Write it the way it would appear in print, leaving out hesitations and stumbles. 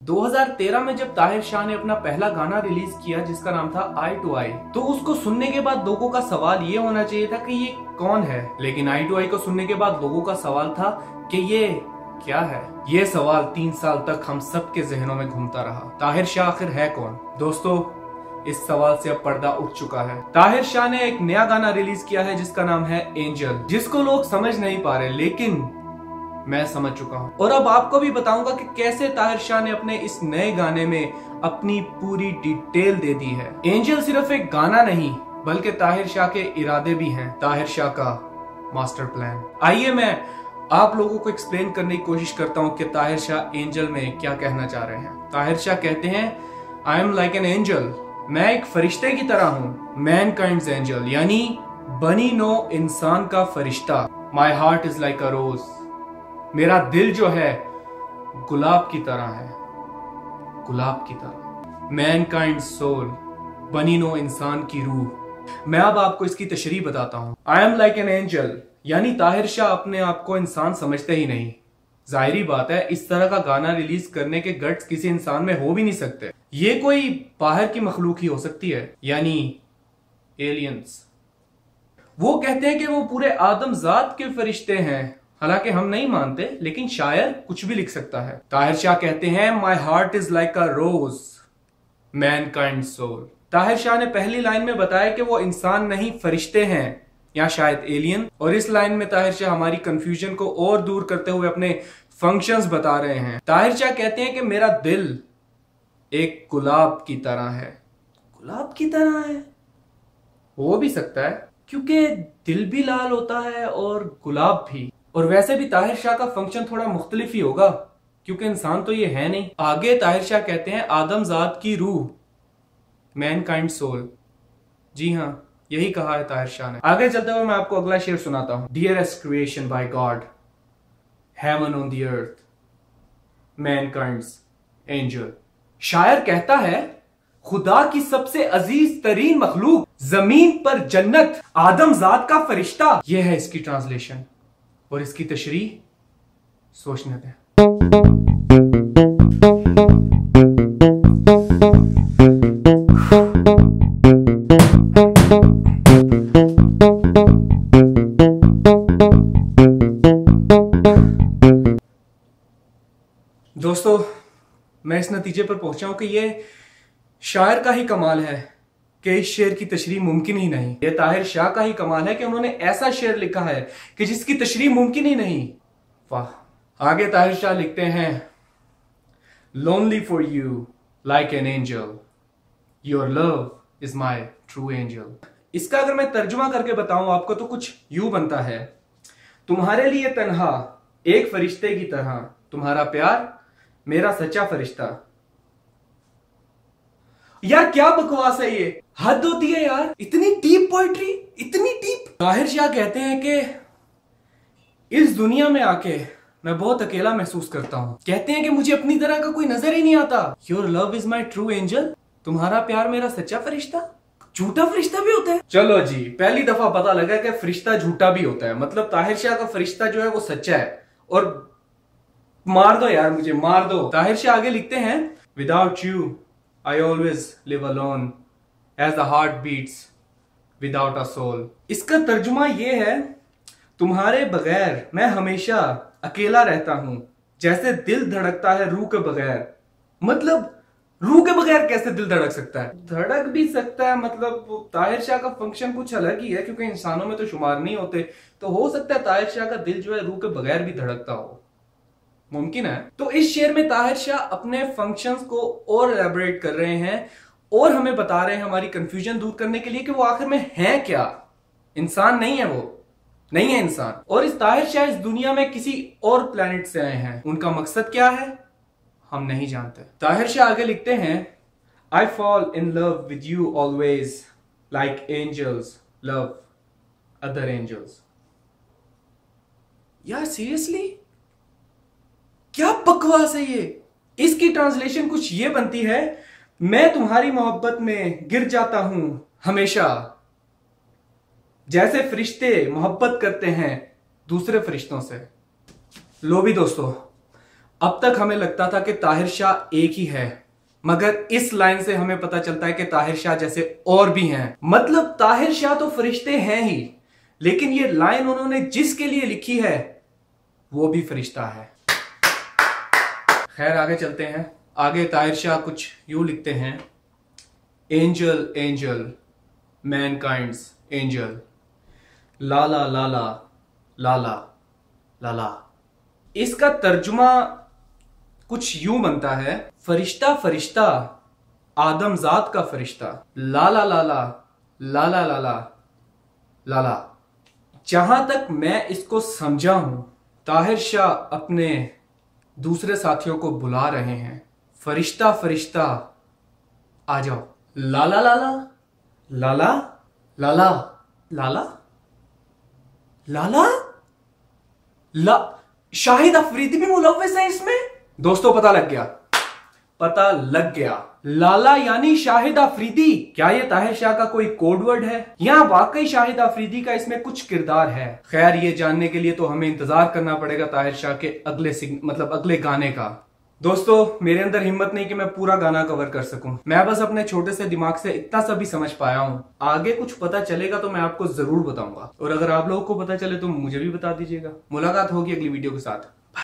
2013 में जब ताहिर शाह ने अपना पहला गाना रिलीज किया जिसका नाम था आई टू आई, तो उसको सुनने के बाद लोगों का सवाल ये होना चाहिए था कि ये कौन है। लेकिन आई टू आई को सुनने के बाद लोगों का सवाल था कि ये क्या है। ये सवाल 3 साल तक हम सबके जहनों में घूमता रहा, ताहिर शाह आखिर है कौन। दोस्तों, इस सवाल से अब पर्दा उठ चुका है। ताहिर शाह ने एक नया गाना रिलीज किया है जिसका नाम है एंजल, जिसको लोग समझ नहीं पा रहे, लेकिन मैं समझ चुका हूं। और अब आपको भी बताऊंगा कि कैसे ताहिर शाह ने अपने इस नए गाने में अपनी पूरी डिटेल दे दी है। एंजल सिर्फ एक गाना नहीं बल्कि ताहिर शाह के इरादे भी हैं, ताहिर शाह का मास्टर प्लान। आइए मैं आप लोगों को एक्सप्लेन करने की कोशिश करता हूं कि ताहिर शाह एंजल में क्या कहना चाह रहे हैं। ताहिर शाह कहते हैं, I am like an angel, मैं एक फरिश्ते की तरह हूं। मैनकाइंड्स एंजल यानी बनी नो इंसान का फरिश्ता। My heart is like a rose, मेरा दिल जो है गुलाब की तरह है, गुलाब की तरह। मैनकाइंड सोल, बनी नो इंसान की रूह। मैं अब आपको इसकी तशरीह बताता हूं। I am like an angel यानी ताहिर शाह अपने आप को इंसान समझते ही नहीं। जाहिरी बात है, इस तरह का गाना रिलीज करने के गट्स किसी इंसान में हो भी नहीं सकते। ये कोई बाहर की मखलूक ही हो सकती है, यानी एलियंस। वो कहते हैं कि वो पूरे आदमजात के फरिश्ते हैं। हालांकि हम नहीं मानते, लेकिन शायर कुछ भी लिख सकता है। ताहिर शाह कहते हैं, my heart is like a rose, mankind soul. Tahir Shah ने पहली लाइन में बताया कि वो इंसान नहीं फरिश्ते हैं या शायद एलियन। और इस लाइन में ताहिर शाह हमारी कंफ्यूजन को और दूर करते हुए अपने फंक्शंस बता रहे हैं। ताहिर शाह कहते हैं कि मेरा दिल एक गुलाब की तरह है। गुलाब की तरह है, हो भी सकता है क्योंकि दिल भी लाल होता है और गुलाब भी। और वैसे भी ताहिर शाह का फंक्शन थोड़ा मुख्तलिफ ही होगा क्योंकि इंसान तो ये है नहीं। आगे ताहिर शाह कहते हैं, आदमजात की रूह, मैनकाइंड सोल। जी हाँ, यही कहा है ताहिर शाह ने। आगे चलते हुए मैं आपको अगला शेर सुनाता हूं। Dearest creation by God, heaven on the earth, mankind's angel. शायर कहता है, खुदा की सबसे अजीज तरीन मखलूक, जमीन पर जन्नत, आदमजात का फरिश्ता। यह है इसकी ट्रांसलेशन और इसकी तशरीह सोचने दें। दोस्तों, मैं इस नतीजे पर पहुंचा हूं कि यह शायर का ही कमाल है कि इस शेर की तशरीह मुमकिन ही नहीं। यह ताहिर शाह का ही कमाल है कि उन्होंने ऐसा शेर लिखा है कि जिसकी तशरीह मुमकिन ही नहीं। वाह। आगे ताहिर शाह लिखते हैं, lonely for you like an angel, your love is my true angel. इसका अगर मैं तर्जुमा करके बताऊं आपको तो कुछ यूं बनता है, तुम्हारे लिए तन्हा एक फरिश्ते की तरह, तुम्हारा प्यार मेरा सच्चा फरिश्ता। यार क्या बकवास है ये, हद होती है यार। इतनी डीप पोएट्री, इतनी डीप। ताहिर शाह कहते हैं कि इस दुनिया में आके मैं बहुत अकेला महसूस करता हूं। कहते हैं कि मुझे अपनी तरह का कोई नजर ही नहीं आता। Your love is my true angel, तुम्हारा प्यार मेरा सच्चा फरिश्ता। झूठा फरिश्ता भी होता है। चलो जी, पहली दफा पता लगा कि फरिश्ता झूठा भी होता है। मतलब ताहिर शाह का फरिश्ता जो है वो सच्चा है। और मार दो यार, मुझे मार दो। ताहिर शाह आगे लिखते हैं, without you I always live alone, as the heart beats without a soul. इसका तर्जुमा ये है, तुम्हारे बगैर मैं हमेशा अकेला रहता हूं, जैसे दिल धड़कता है रूह के बगैर। मतलब रूह के बगैर कैसे दिल धड़क सकता है? धड़क भी सकता है, मतलब ताहिर शाह का फंक्शन कुछ अलग ही है क्योंकि इंसानों में तो शुमार नहीं होते। तो हो सकता है ताहिर शाह का दिल जो है रूह के बगैर भी धड़कता हो, मुमकिन है। तो इस शेर में ताहिर शाह अपने फंक्शंस को और एलैबोरेट कर रहे हैं और हमें बता रहे हैं हमारी कंफ्यूजन दूर करने के लिए कि वो आखिर में है क्या। इंसान नहीं है, वो नहीं है इंसान। और इस ताहिर शाह इस दुनिया में किसी और प्लेनेट से आए हैं। उनका मकसद क्या है हम नहीं जानते। ताहिर शाह आगे लिखते हैं, I fall in love with you always like angels love other angels. यार सीरियसली क्या बकवास है ये। इसकी ट्रांसलेशन कुछ ये बनती है, मैं तुम्हारी मोहब्बत में गिर जाता हूं हमेशा, जैसे फरिश्ते मोहब्बत करते हैं दूसरे फरिश्तों से। लो भी दोस्तों, अब तक हमें लगता था कि ताहिर शाह एक ही है, मगर इस लाइन से हमें पता चलता है कि ताहिर शाह जैसे और भी हैं। मतलब ताहिर शाह तो फरिश्ते हैं ही, लेकिन ये लाइन उन्होंने जिसके लिए लिखी है वो भी फरिश्ता है। खैर आगे चलते हैं। आगे ताहिर शाह कुछ यूं लिखते हैं, एंजल एंजल मैनकाइंड्स एंजल, लाला लाला लाला लाला। इसका तर्जुमा कुछ यूं बनता है, फरिश्ता फरिश्ता आदमजात का फरिश्ता, लाला लाला लाला लाला लाला। जहां तक मैं इसको समझा हूं, ताहिर शाह अपने दूसरे साथियों को बुला रहे हैं, फरिश्ता फरिश्ता आ जाओ, लाला लाला लाला लाला लाला लाला ला। शाहिद अफरीदी भी मुलव्वस है इसमें। दोस्तों पता लग गया, पता लग गया, लाला यानी शाहिद अफरीदी। क्या ये ताहिर शाह का कोई कोड वर्ड है या वाकई शाहिद अफरीदी का इसमें कुछ किरदार है? खैर ये जानने के लिए तो हमें इंतजार करना पड़ेगा ताहिर शाह के अगले गाने का। दोस्तों मेरे अंदर हिम्मत नहीं कि मैं पूरा गाना कवर कर सकूं, मैं बस अपने छोटे से दिमाग से इतना सा भी समझ पाया हूं। आगे कुछ पता चलेगा तो मैं आपको जरूर बताऊंगा, और अगर आप लोगों को पता चले तो मुझे भी बता दीजिएगा। मुलाकात होगी अगली वीडियो के साथ।